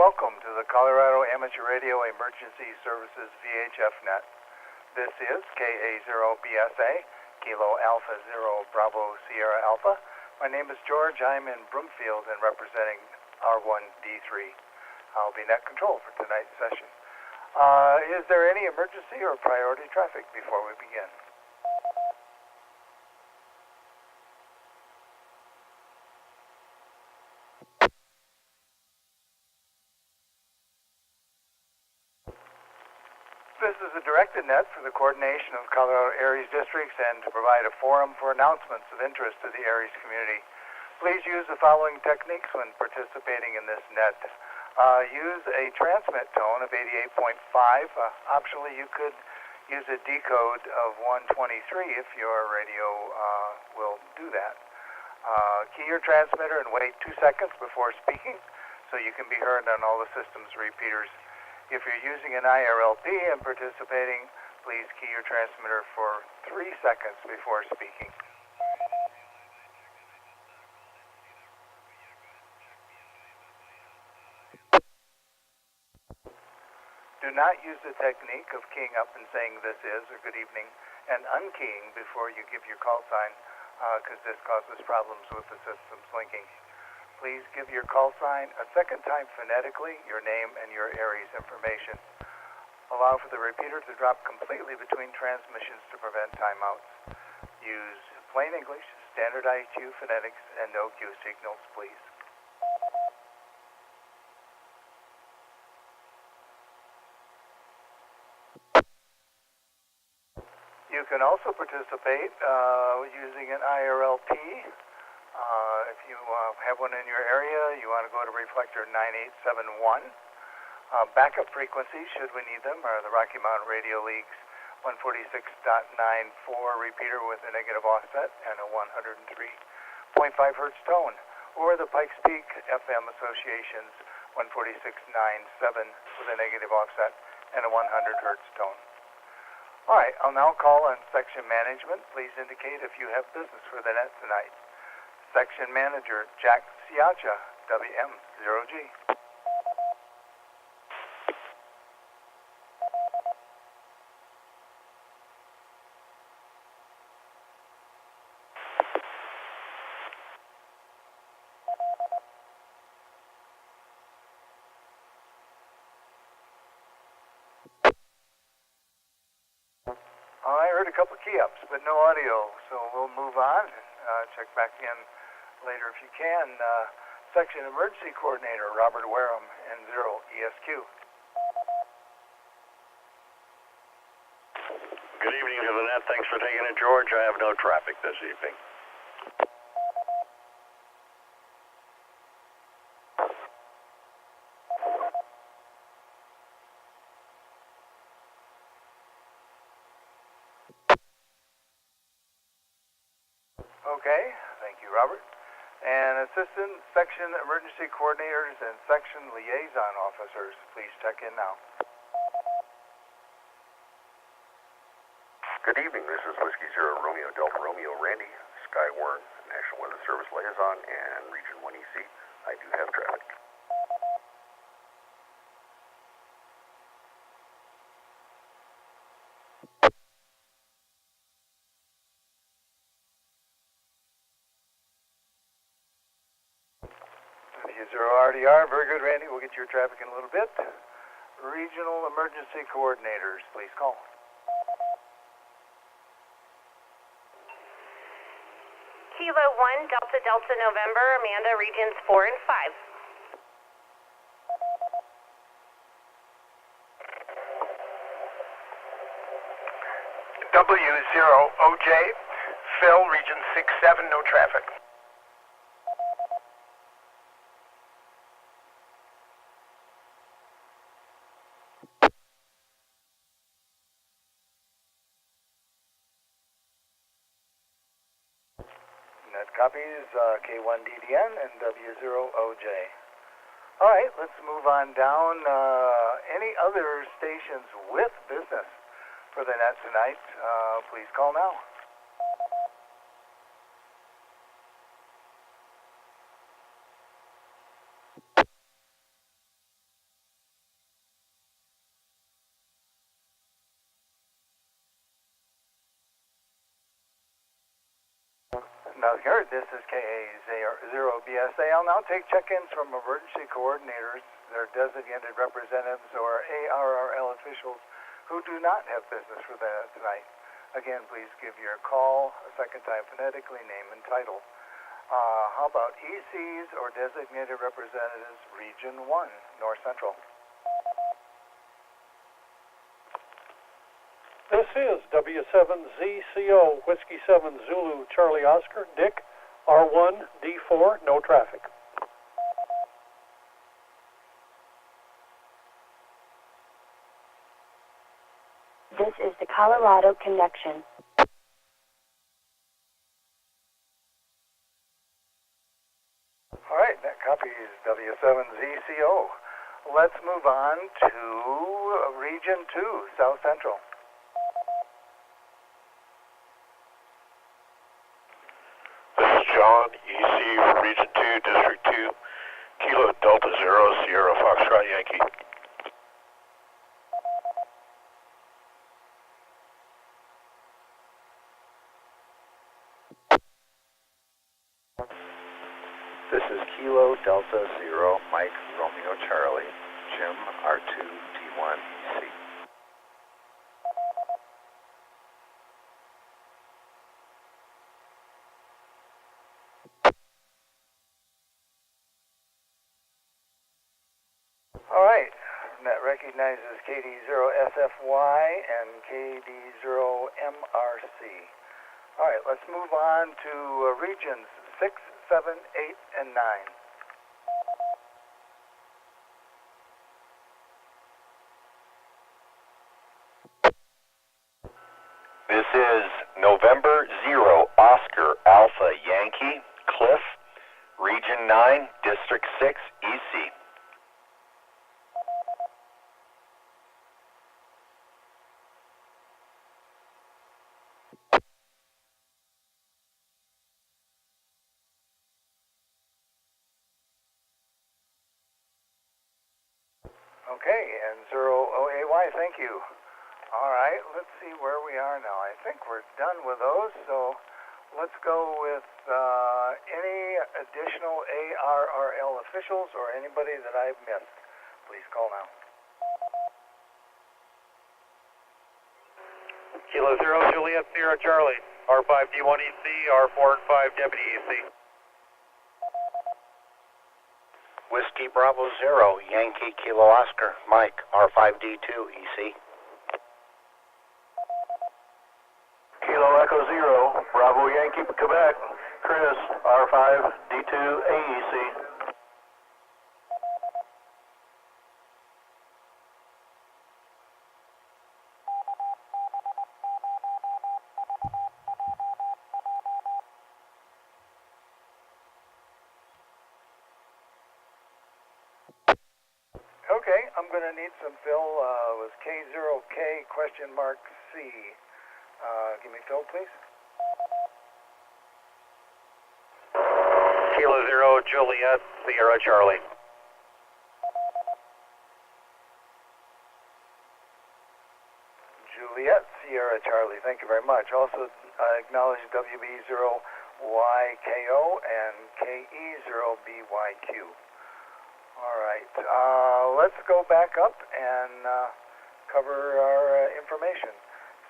welcome to the Colorado Amateur Radio Emergency Services VHF net. This is KA0BSA, Kilo Alpha Zero Bravo Sierra Alpha. My name is George. I'm in Broomfield and representing R1D3. I'll be net control for tonight's session. Is there any emergency or priority traffic before we begin? This is a directed net for the coordination of Colorado ARES districts and to provide a forum for announcements of interest to the ARES community. Please use the following techniques when participating in this net. Use a transmit tone of 88.5. Optionally, you could use a decode of 123 if your radio will do that. Key your transmitter and wait 2 seconds before speaking so you can be heard on all the system's repeaters. If you're using an IRLP and participating, please key your transmitter for 3 seconds before speaking. Do not use the technique of keying up and saying this is or good evening and unkeying before you give your call sign because this causes problems with the system's linking. Please give your call sign a second time phonetically, your name and your ARES information. Allow for the repeater to drop completely between transmissions to prevent timeouts. Use plain English, standard IQ phonetics, and no Q signals, please. You can also participate using an IRLP. If you have one in your area, you want to go to reflector 9871. Backup frequencies, should we need them, are the Rocky Mountain Radio League's 146.94 repeater with a negative offset and a 103.5 hertz tone, or the Pikes Peak FM Association's 146.97 with a negative offset and a 100 hertz tone. All right, I'll now call on section management. Please indicate if you have business for the net tonight. Section Manager Jack Siacha, WM0G. I heard a couple key ups, but no audio, so we'll move on. Check back in later if you can. Section Emergency Coordinator Robert Wareham, N0 ESQ. Good evening to the net. Thanks for taking it, George. I have no traffic this evening. Okay, thank you, Robert. And Assistant Section Emergency Coordinators and Section Liaison Officers, please check in now. Good evening, this is Whiskey Zero Romeo Delta Romeo Randy, Skywarn, National Weather Service Liaison, and Region 1EC. I do have traffic. Zero RDR, very good, Randy. We'll get your traffic in a little bit. Regional Emergency Coordinators, please call. Kilo 1, Delta Delta November, Amanda, Regions 4 and 5. W0OJ, Phil, Region 6-7, no traffic. Net copies K1DDN and W0OJ. All right, let's move on down. Any other stations with business for the net tonight, please call now. South Carolina, this is KA0BSA. I'll now take check-ins from emergency coordinators, their designated representatives, or ARRL officials who do not have business for tonight. Again, please give your call a second time phonetically, name and title. How about ECs or designated representatives, Region 1, North Central? This is W7ZCO, Whiskey 7 Zulu, Charlie Oscar, Dick, R1D4, no traffic. This is the Colorado Connection. All right, that copy is W7ZCO. Let's move on to Region 2, South Central. This is John, EC for Region 2, District 2, Kilo Delta Zero, Sierra Foxtrot Yankee. This is Kilo Delta Zero, Mike Romeo Charlie, Jim R2D1 EC. All right, that recognizes KD0SFY and KD0MRC. All right, let's move on to regions 6, 7, 8, and 9. This is November 0, Oscar Alpha Yankee, Cliff, Region 9, District 6, EC. Okay, and 0OAY, thank you. All right, let's see where we are now. I think we're done with those, so let's go with any additional ARRL officials or anybody that I've missed. Please call now. Kilo 0, Juliet, Sierra Charlie, R5D1EC, R4 and 5 Deputy EC. Whiskey Bravo 0, Yankee Kilo Oscar, Mike, R5D2 EC. Kilo Echo 0, Bravo Yankee, Quebec, Chris, R5D2 AEC. Okay, I'm going to need some fill. Was K0K question mark C. Give me fill, please. Kilo 0, Juliet, Sierra Charlie. Juliet, Sierra Charlie, thank you very much. Also acknowledge WB0YKO and KE0BYQ. All right, let's go back up and cover our information.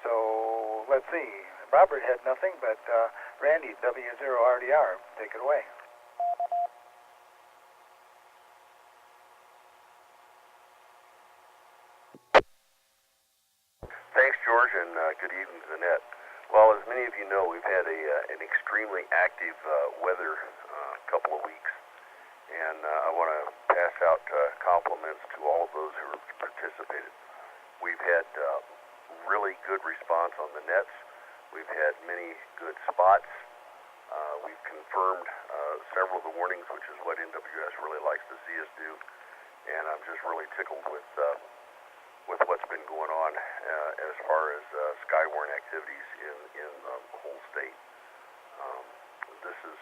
So let's see. Robert had nothing, but Randy, W0RDR, take it away. Thanks, George, and good evening to the net. Well, as many of you know, we've had an extremely active weather couple of weeks, and I want to pass out compliments to all of those who have participated. We've had really good response on the nets. We've had many good spots. We've confirmed several of the warnings, which is what NWS really likes to see us do, and I'm just really tickled with what's been going on as far as skywarn activities in the whole state. This is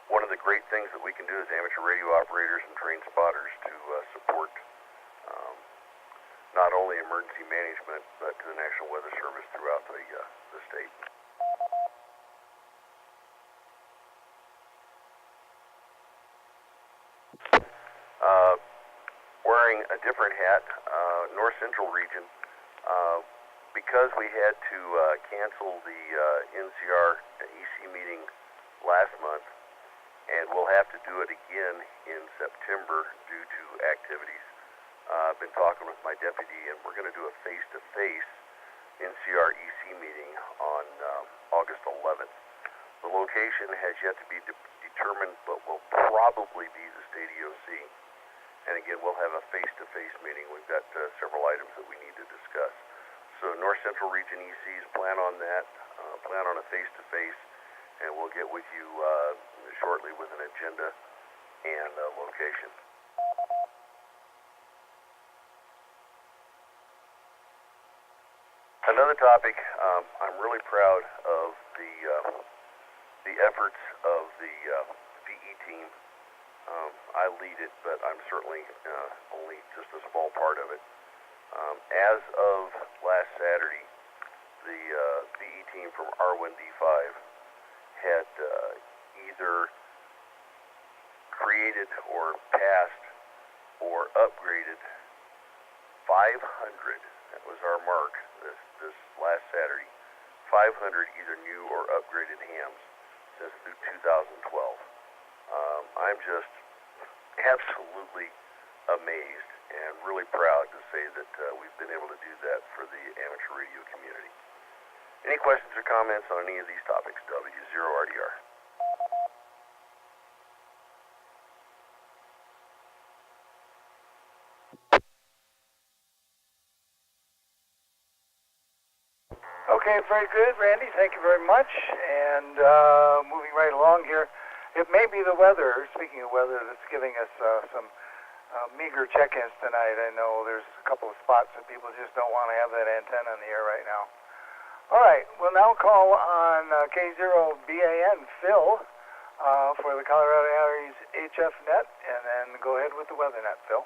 one of the great things that we can do as amateur radio operators and trained spotters to support not only emergency management, but the National Weather Service throughout the state. a different hat, North Central region. Because we had to cancel the NCARC EC meeting last month, and we'll have to do it again in September due to activities. I've been talking with my deputy, and we're going to do a face-to-face NCARC EC meeting on August 11th. The location has yet to be determined, but will probably be the State EOC. And again, we'll have a face-to-face meeting. We've got several items that we need to discuss. So North Central Region ECs plan on that, plan on a face-to-face, and we'll get with you shortly with an agenda and location. Another topic, I'm really proud of the efforts of the VE team. I lead it, but I'm certainly only just a small part of it. As of last Saturday, the VE team from R1D5 had either created or passed or upgraded 500, that was our mark this last Saturday, 500 either new or upgraded hams since 2012. I'm just absolutely amazed and really proud to say that we've been able to do that for the amateur radio community. Any questions or comments on any of these topics? W0RDR. Okay, very good, Randy. Thank you very much. And moving right along here, it may be the weather, speaking of weather, that's giving us some meager check-ins tonight. I know there's a couple of spots that people just don't want to have that antenna in the air right now. All right, we'll now call on K0BAN Phil for the Colorado ARES HF net, and then go ahead with the weather net, Phil.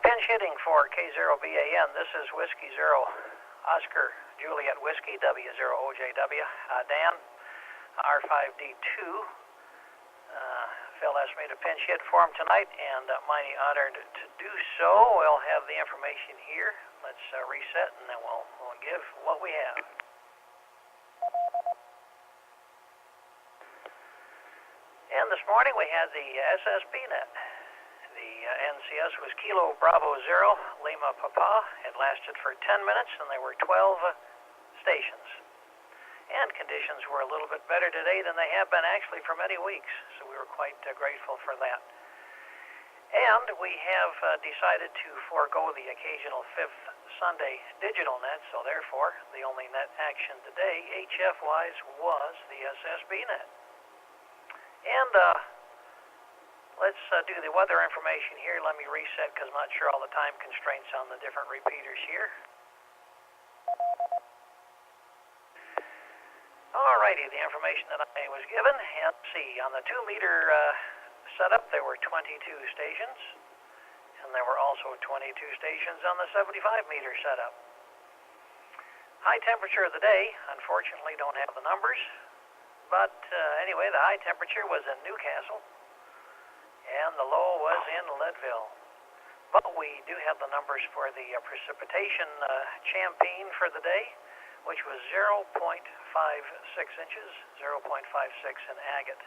Pinch hitting for K0BAN. This is Whiskey 0 Oscar Juliet Whiskey W0OJW. Dan, R5D2. Phil asked me to pinch hit for him tonight, and mighty honored to do so. We'll have the information here. Let's reset, and then we'll give what we have. And this morning we had the SSB net. The NCS was Kilo Bravo 0, Lima Papa. It lasted for 10 minutes, and there were 12 stations. And conditions were a little bit better today than they have been actually for many weeks, so we were quite grateful for that. And we have decided to forego the occasional fifth Sunday digital net, so therefore the only net action today, HF-wise, was the SSB net. And let's do the weather information here. Let me reset because I'm not sure all the time constraints on the different repeaters here. Alrighty, the information that I was given. And see, on the 2-meter setup, there were 22 stations. And there were also 22 stations on the 75-meter setup. High temperature of the day, unfortunately, don't have the numbers. But anyway, the high temperature was in Newcastle. And the low was in Leadville. But we do have the numbers for the precipitation Champaign for the day, which was 0.56 inches, 0.56 in agate.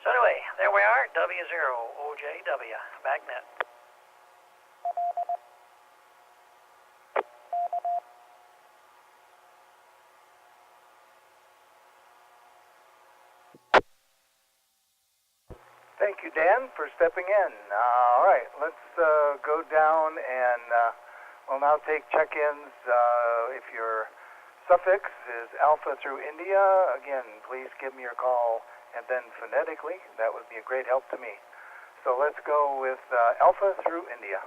So anyway, there we are, W0OJW, back net. Thank you, Dan, for stepping in. All right, let's go down and we'll now take check-ins. If your suffix is Alpha through India, again, please give me your call and then phonetically. That would be a great help to me. So let's go with Alpha through India.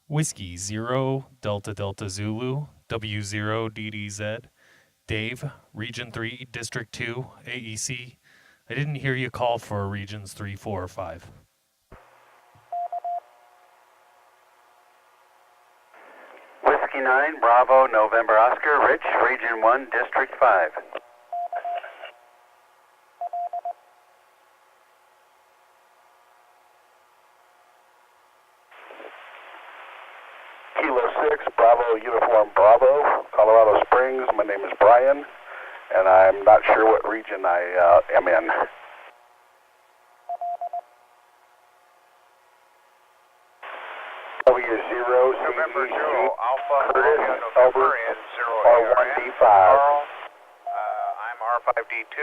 Whiskey 0 Delta Delta Zulu W0 DDZ. Dave, Region 3, District 2, AEC. I didn't hear you call for Regions 3, 4, or 5. Whiskey 9, Bravo, November Oscar, Rich, Region 1, District 5. Kilo 6, Bravo, Uniform Bravo, Colorado Springs. My name is Brian, and I'm not sure what region I am in. W0, November 0, Alpha, Curtis, Romeo, November, and 0 R1D5. Carl, I'm R5D2.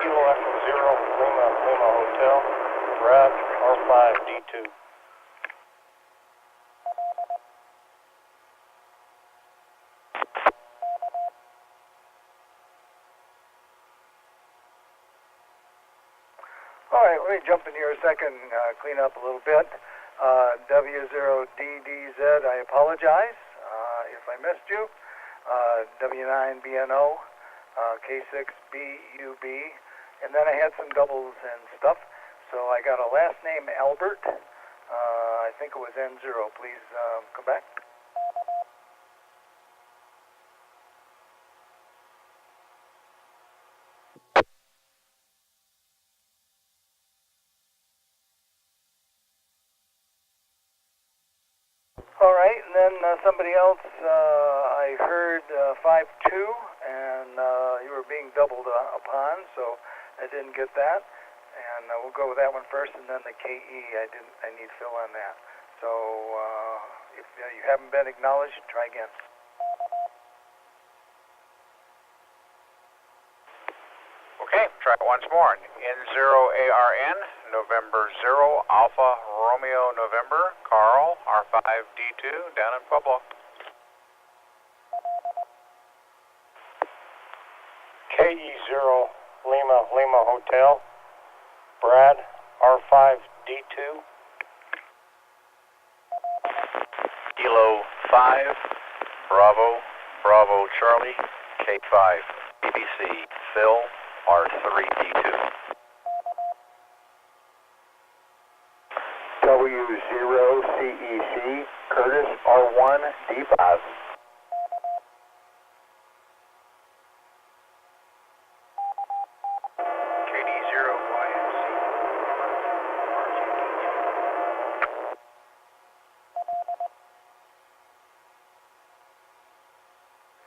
Kilo Echo 0, Lima Hotel, Brad, R5D2. All right, let me jump in here a second, clean up a little bit. W0DDZ, I apologize if I missed you. W9BNO, K6BUB, and then I had some doubles and stuff. So I got a last name Albert. I think it was N0. Please come back. All right, and then somebody else, I heard 5-2, and you were being doubled upon, so I didn't get that. And we'll go with that one first, and then the KE, I need fill on that. So if you haven't been acknowledged, try again. Okay, try it once more. N0ARN, November 0, Alpha, Romeo, November, Carl, R5D2, down in Pueblo. KE0, Lima Hotel, Brad, R5D2. Kilo 5, Bravo, Charlie, K5, BBC, Phil, R3D2. W0 CEC, Curtis, R1D5.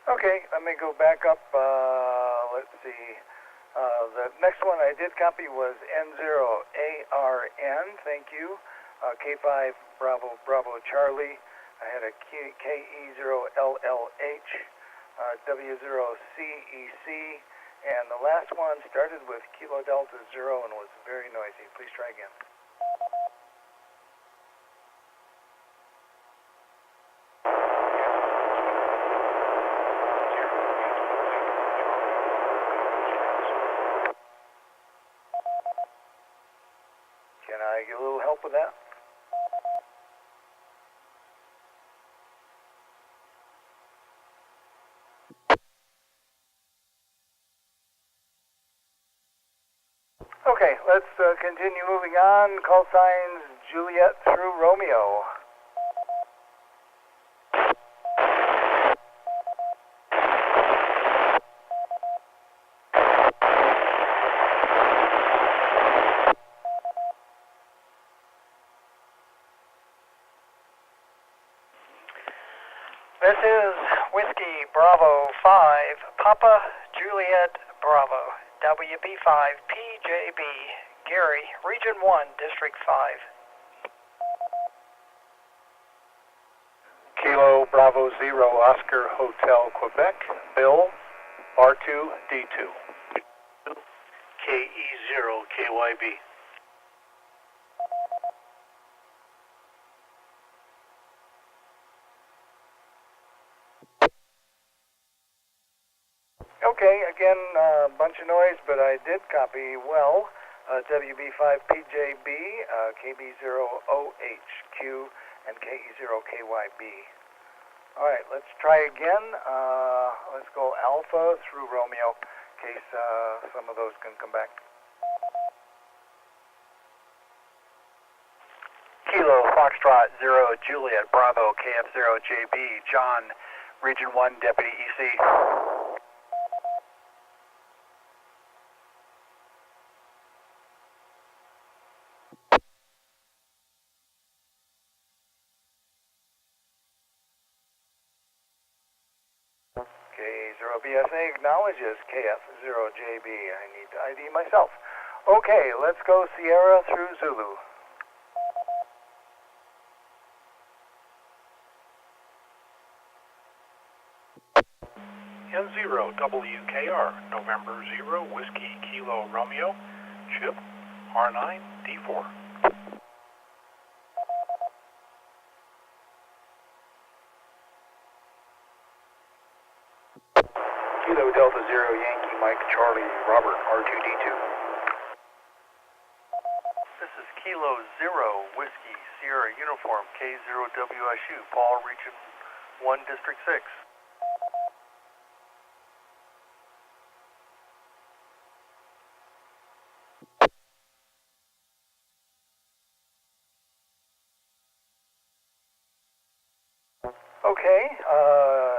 Okay, let me go back up. Let's see. The next one I did copy was N0ARN. Thank you. K5 Bravo Charlie. I had a KE0LLH, W0CEC, and the last one started with Kilo Delta 0 and was very noisy. Please try again. Can I get a little help with that? Okay, let's continue moving on. Call signs Juliet through Romeo. This is Whiskey Bravo 5, Papa Juliet Bravo, WB5PJB, Gary, Region 1, District 5. Kilo Bravo 0, Oscar Hotel, Quebec, Bill, R2D2. KE0, KYB. Okay, again, a bunch of noise, but I did copy well. WB5PJB, KB0OHQ, and KE0KYB. All right, let's try again. Let's go Alpha through Romeo, in case some of those can come back. Kilo Foxtrot 0, Juliet Bravo, KF0JB, John, Region 1, Deputy EC. BSA acknowledges KF0JB. I need to ID myself. Okay, let's go Sierra through Zulu. N0 WKR, November 0, Whiskey Kilo Romeo, chip R9 D4. Kilo Delta 0, Yankee Mike Charlie Robert R2D2. This is Kilo 0, Whiskey Sierra Uniform K0WSU, Paul, Region 1, District 6. Okay,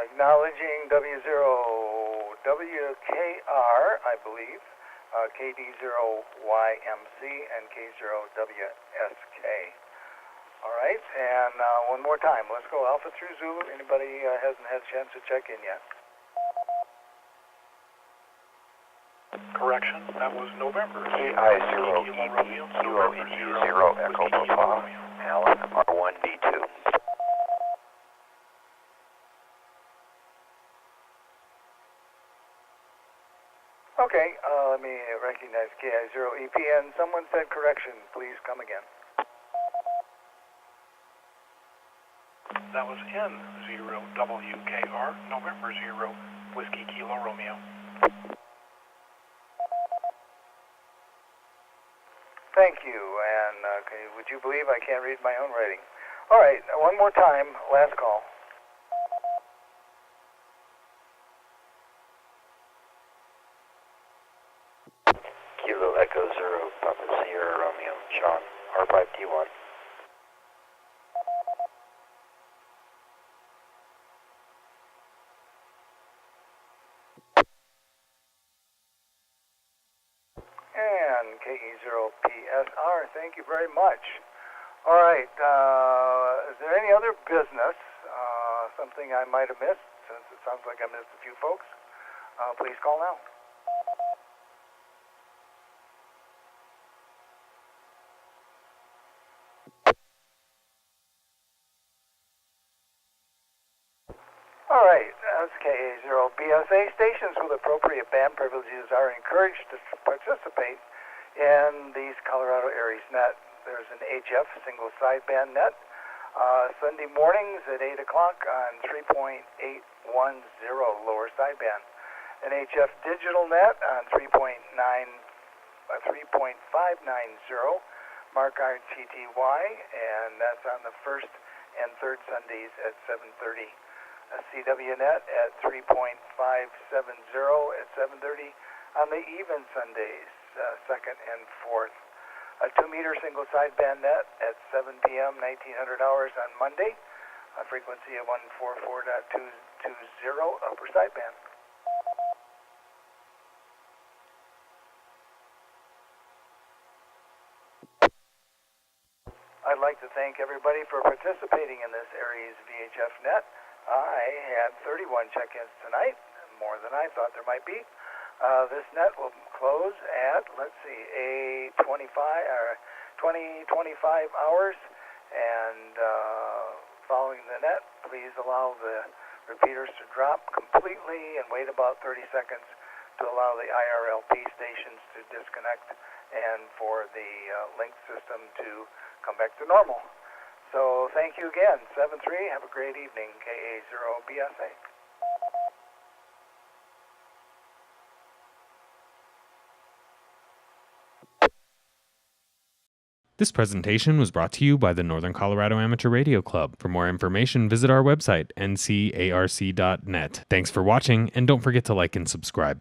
acknowledging W0WKR, I believe, KD0YMC, and K0WSK. All right, and one more time. Let's go Alpha through Zulu. Anybody hasn't had a chance to check in yet? Correction, that was November. AI0 EP, Kilo Indy 0, Echo Papa, Alan R1D2. Okay, let me recognize KI0EP, and someone said correction. Please come again. That was N0 WKR, November 0, Whiskey Kilo Romeo. Thank you, and would you believe I can't read my own writing? All right, one more time, last call. Kilo Echo 0, Papa Sierra Romeo, Sean, R5D1. And KE0PSR, thank you very much. All right, is there any other business, something I might have missed, since it sounds like I missed a few folks? Please call now. All right, that's KA0BSA. Stations with appropriate band privileges are encouraged to participate in these Colorado ARES net. There's an HF single sideband net Sunday mornings at 8 o'clock on 3.810 lower sideband. An HF digital net on 3.590 Mark RTTY, and that's on the first and third Sundays at 7:30. A CW net at 3.570 at 7:30 on the even Sundays, second and fourth. A 2-meter single sideband net at 7 p.m. 1900 hours on Monday, a frequency of 144.220 upper sideband. I'd like to thank everybody for participating in this ARES VHF net. I had 31 check-ins tonight, more than I thought there might be. This net will close at, let's see, 20, 25 hours. And following the net, please allow the repeaters to drop completely and wait about 30 seconds to allow the IRLP stations to disconnect and for the link system to come back to normal. So thank you again, 7-3. Have a great evening, KA0BSA. This presentation was brought to you by the Northern Colorado Amateur Radio Club. For more information, visit our website, ncarc.net. Thanks for watching, and don't forget to like and subscribe.